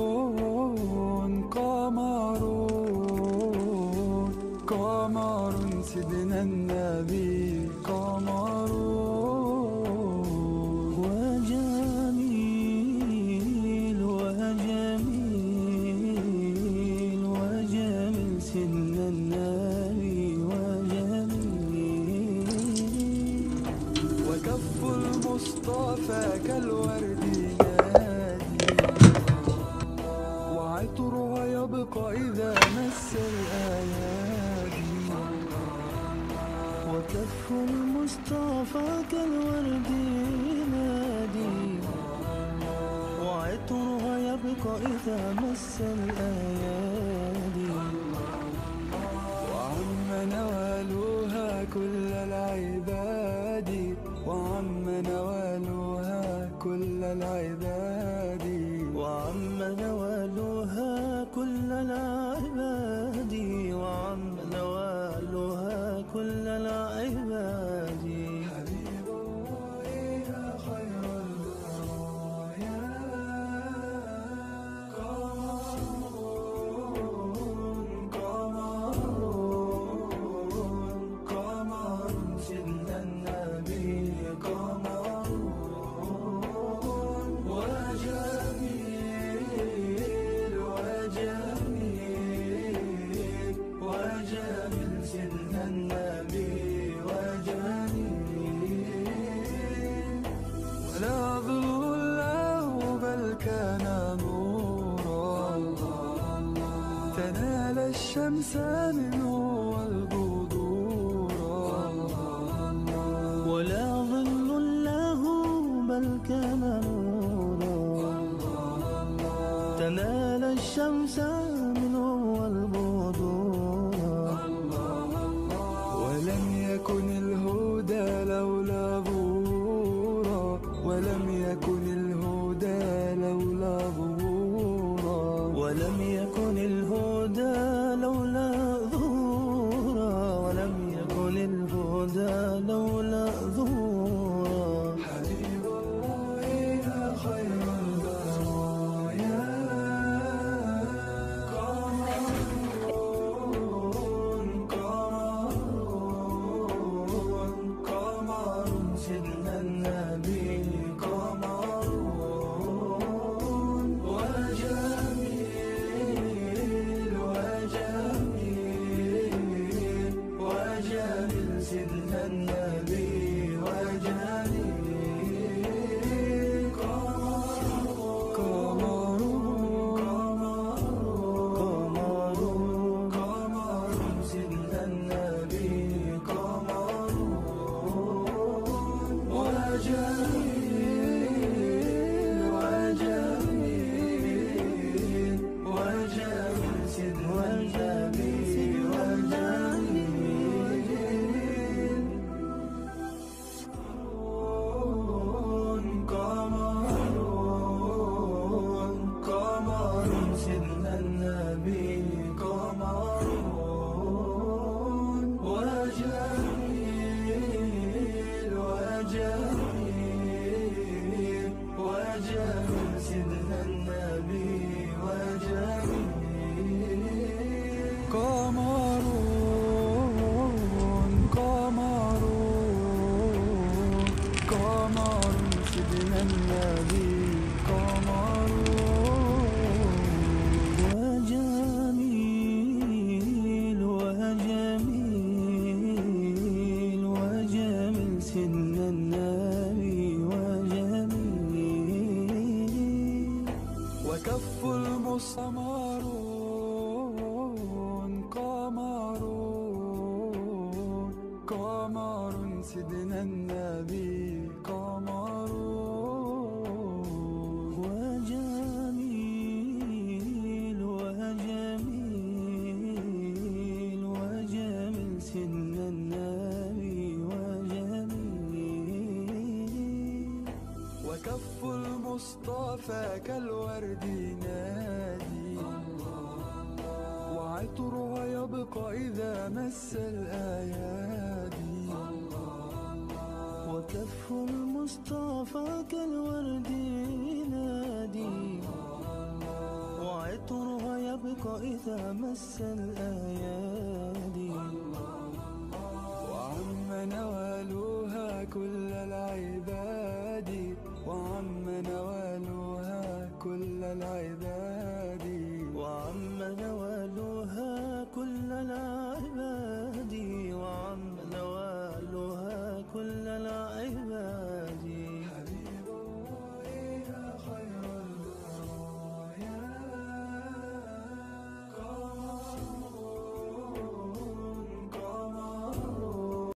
قمرون قمرون قمر سيدنا النبي قمرون وجميل وجميل وجميل سيدنا النبي وجميل وكف المصطفى كالورد عطرها يبقى إذا مس الأيادي وكف المصطفى كالورد نادي وعطرها يبقى إذا مس الأيادي وعم نوالها كل العباد وعم نوالها كل العباد وعم نوالها كل العباد وعم نوالها كل العباد حبيب الله يا خير البرايا قمرون قمرون قمر سيدنا النبي قمرون وجميل وجميل سيدنا النبي وجميل ولا ظل له بل كان نورا تنال الشمس منه والبذورا ولا ظل له بل كان نورا تنال الشمس منه والبذور ولم يكن الهدى لولا ظهورا ولم يكن الهدى لولا ظهورا ولم يكن الهدى لولا ظهورا ولم يكن الهدى لولا ظهورا حبيب الله يا خير البرايا قمرون قمرون قمر سيدنا النبي قمرون وجميل وجميل وجميل سيدنا النبي وجميل قمرون قمر سيدنا النبي قمرون وجميل وجميل وجميل سيدنا النبي وجميل قمرون قمر سيدنا النبي قمرون وجميل وجميل وجميل سيدنا النبي وجميل قمرون قمرون قمر سيدنا النبي قمرون وجميل وجميل وجميل سيدنا النبي وجميل وكف المصمرون قمرون قمر سيدنا النبي قمرون وجميل وجميل وجميل سيدنا النبي وجميل وكف المصطفى كالورد نادي وعطرها يبقى إذا مس الأيادي وكف المصطفى كالورد نادي ينادي، وعطرها يبقى إذا مس الأيادي.